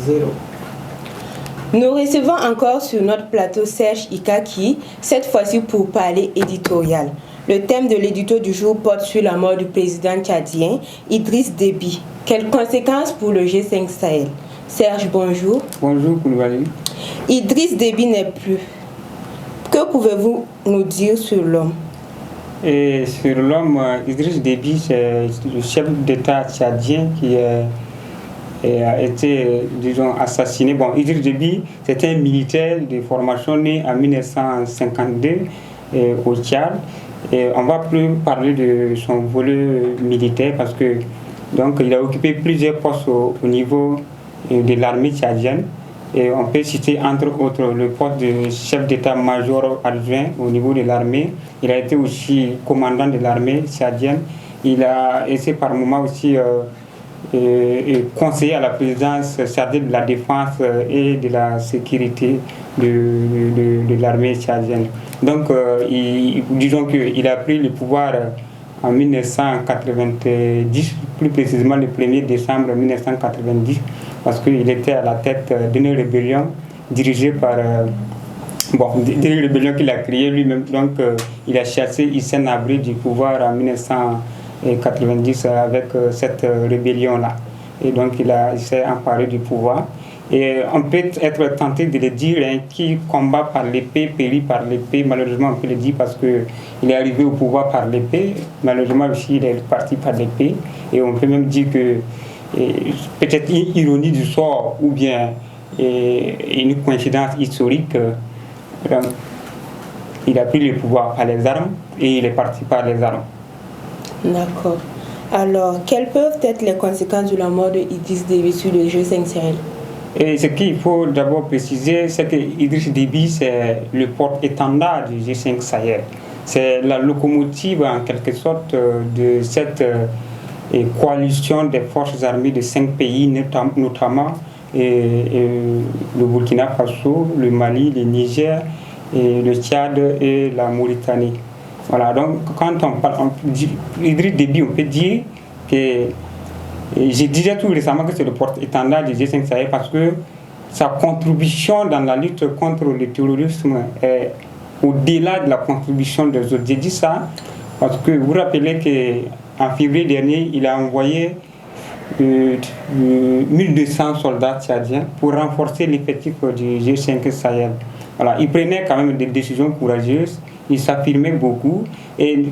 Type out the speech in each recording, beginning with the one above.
0. Nous recevons encore sur notre plateau Serge Ikaki, cette fois-ci pour parler éditorial. Le thème de l'édito du jour porte sur la mort du président tchadien Idriss Déby. Quelles conséquences pour le G5 Sahel? Serge, bonjour. Bonjour, Koulibaly. Idriss Déby n'est plus. Que pouvez-vous nous dire sur l'homme? Et sur l'homme, Idriss Déby, c'est le chef d'État tchadien qui a été, disons, assassiné. Bon, Idriss Déby, c'était un militaire de formation né en 1952 au Tchad. Et on va plus parler de son volet militaire parce que donc il a occupé plusieurs postes au niveau de l'armée tchadienne. Et on peut citer entre autres le poste de chef d'état-major adjoint au niveau de l'armée. Il a été aussi commandant de l'armée tchadienne. Il a été par moments aussi conseiller à la présidence chargée de la défense et de la sécurité de l'armée tchadienne. Donc, disons qu'il a pris le pouvoir en 1990, plus précisément le 1er décembre 1990, parce qu'il était à la tête d'une rébellion dirigée par... d'une rébellion qu'il a créée lui-même. Donc, il a chassé Hissène Habré du pouvoir en 1990 avec cette rébellion-là. Et donc, il s'est emparé du pouvoir. Et on peut être tenté de le dire, hein, qui combat par l'épée, périt par l'épée. Malheureusement, on peut le dire parce qu'il est arrivé au pouvoir par l'épée. Malheureusement aussi, il est parti par l'épée. Et on peut même dire que peut-être une ironie du sort ou bien une coïncidence historique. Donc, il a pris le pouvoir par les armes et il est parti par les armes. D'accord. Alors, quelles peuvent être les conséquences de la mort de Idriss Déby sur le G5 Sahel? Et ce qu'il faut d'abord préciser, c'est que Idriss Déby, c'est le porte-étendard du G5 Sahel. C'est la locomotive, en quelque sorte, de cette coalition des forces armées de 5 pays, notamment le Burkina Faso, le Mali, le Niger, le Tchad et la Mauritanie. Voilà, donc quand on parle d'Idriss Déby, on peut dire que, je disais tout récemment que c'est le porte-étendard du G5 Sahel parce que sa contribution dans la lutte contre le terrorisme est au-delà de la contribution des autres. J'ai dit ça parce que vous vous rappelez qu'en février dernier, il a envoyé 1200 soldats tchadiens pour renforcer l'effectif du G5 Sahel. Voilà, il prenait quand même des décisions courageuses. Il s'affirmait beaucoup et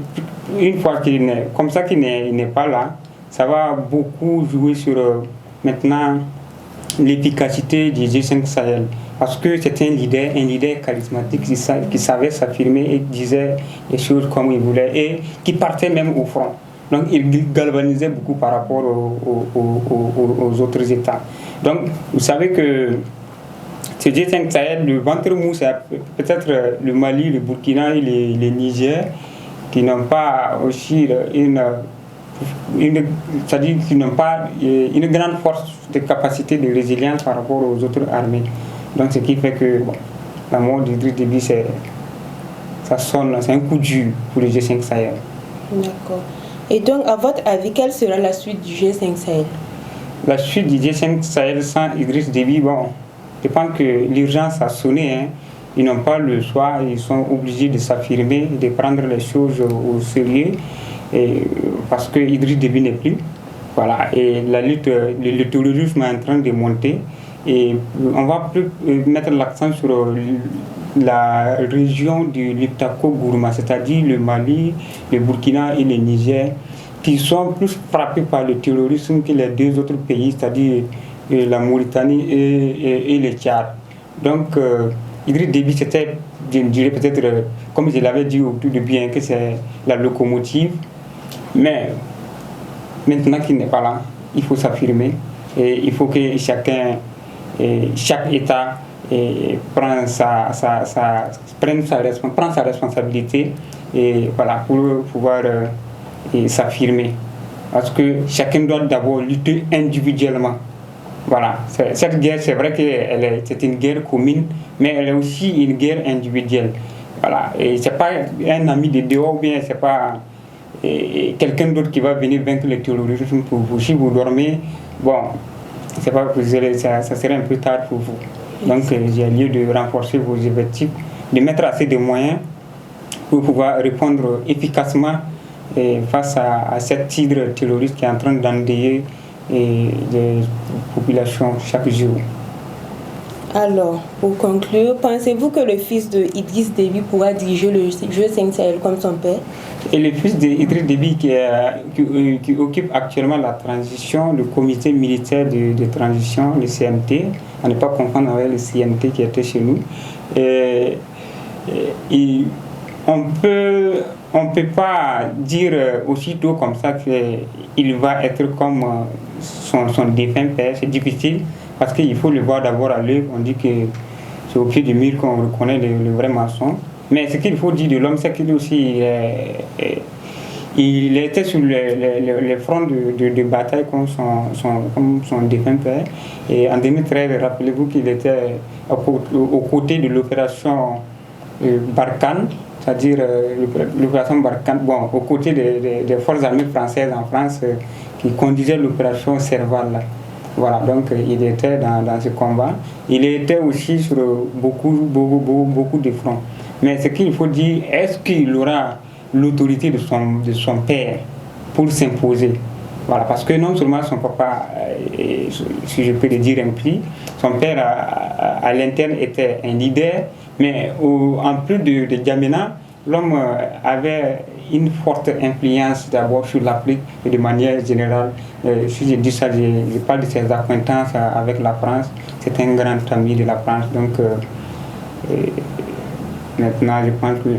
une fois qu'il n'est comme ça qu'il n'est pas là, ça va beaucoup jouer sur maintenant l'efficacité du G5 Sahel parce que c'était un leader charismatique qui savait s'affirmer et disait les choses comme il voulait et qui partait même au front. Donc il galvanisait beaucoup par rapport aux autres États. Donc vous savez que ce G5 Sahel, le ventre mou, c'est peut-être le Mali, le Burkina et le Niger qui n'ont pas aussi c'est-à-dire qu'ils n'ont pas une grande force de capacité de résilience par rapport aux autres armées. Donc ce qui fait que la mort d'Idriss Déby, ça sonne, c'est un coup dur pour le G5 Sahel. D'accord. Et donc, à votre avis, quelle sera la suite du G5 Sahel? La suite du G5 Sahel sans Idriss Déby, je pense que l'urgence a sonné. Hein. Ils n'ont pas le choix, ils sont obligés de s'affirmer, de prendre les choses au sérieux, parce que Idriss Déby n'est plus. Voilà, et la lutte, le terrorisme est en train de monter. Et on va plus mettre l'accent sur la région du Liptako-Gourma, c'est-à-dire le Mali, le Burkina et le Niger, qui sont plus frappés par le terrorisme que les deux autres pays, c'est-à-dire la Mauritanie et le Tchad. Donc, Idriss Déby, c'était, je dirais peut-être, comme je l'avais dit au tout début, que c'est la locomotive. Mais maintenant qu'il n'est pas là, il faut s'affirmer. Et il faut que chaque État prenne sa responsabilité et, voilà, pour pouvoir s'affirmer. Parce que chacun doit d'abord lutter individuellement. Voilà, cette guerre, c'est vrai que c'est une guerre commune, mais elle est aussi une guerre individuelle. Voilà, et c'est pas un ami de dehors, ou bien c'est pas quelqu'un d'autre qui va venir vaincre le terrorisme pour vous. Si vous dormez, c'est pas, ça serait un peu tard pour vous. Donc, il y a lieu de renforcer vos effectifs, de mettre assez de moyens pour pouvoir répondre efficacement face à cette hydre terroriste qui est en train d'endeuiller les populations chaque jour. Alors, pour conclure, pensez-vous que le fils de Idriss Déby pourra diriger le G5 Sahel comme son père? Et le fils d'Idriss Déby qui occupe actuellement la transition, le comité militaire de transition, le CMT, à ne pas confondre avec le CNT qui était chez nous. On peut pas dire aussitôt comme ça qu'il va être comme son défunt père, c'est difficile. Parce qu'il faut le voir d'abord à l'œuvre. On dit que c'est au pied du mur qu'on reconnaît le vrai maçon. Mais ce qu'il faut dire de l'homme, c'est qu'il aussi il était sur les fronts de bataille comme son défunt père. Et en 2013, rappelez-vous qu'il était aux côtés de l'opération Barkhane, c'est-à-dire l'opération Barkhane, aux côtés des forces armées françaises en France qui conduisaient l'opération Serval. Voilà, donc il était dans ce combat. Il était aussi sur beaucoup de fronts. Mais ce qu'il faut dire, est-ce qu'il aura l'autorité de son père pour s'imposer? Voilà, parce que non seulement son papa, si je peux le dire ainsi, son père à l'interne était un leader, mais en plus de Djamena, l'homme avait une forte influence d'abord sur l'Afrique et de manière générale. Si je dis ça, je parle de ses acquaintances avec la France. C'est un grand ami de la France. Donc maintenant, je pense que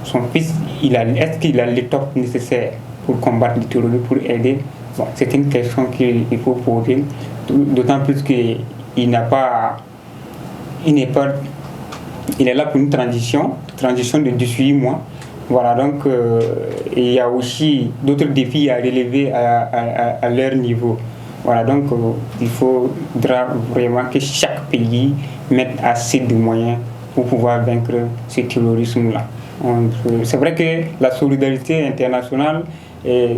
son fils, est-ce qu'il a l'étoffe nécessaire pour combattre le terrorisme, pour aider? Bon, c'est une question qu'il faut poser. D'autant plus qu'il n'a pas... Il est là pour une transition de 18 mois. Voilà, donc il y a aussi d'autres défis à relever à leur niveau. Voilà, donc il faudra vraiment que chaque pays mette assez de moyens pour pouvoir vaincre ce terrorisme-là. C'est vrai que la solidarité internationale,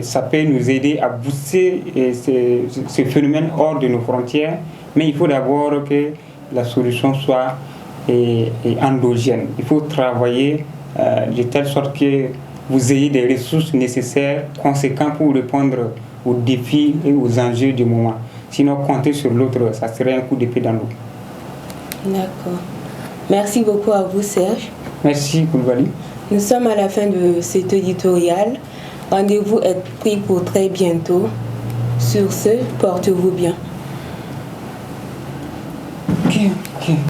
ça peut nous aider à booster ce phénomène hors de nos frontières, mais il faut d'abord que la solution soit endogène. Il faut travailler de telle sorte que vous ayez des ressources nécessaires, conséquentes pour répondre aux défis et aux enjeux du moment. Sinon, compter sur l'autre, ça serait un coup d'épée dans l'eau. D'accord. Merci beaucoup à vous, Serge. Merci, Koulibaly. Nous sommes à la fin de cet éditorial. Rendez-vous est pris pour très bientôt. Sur ce, portez-vous bien. Ok.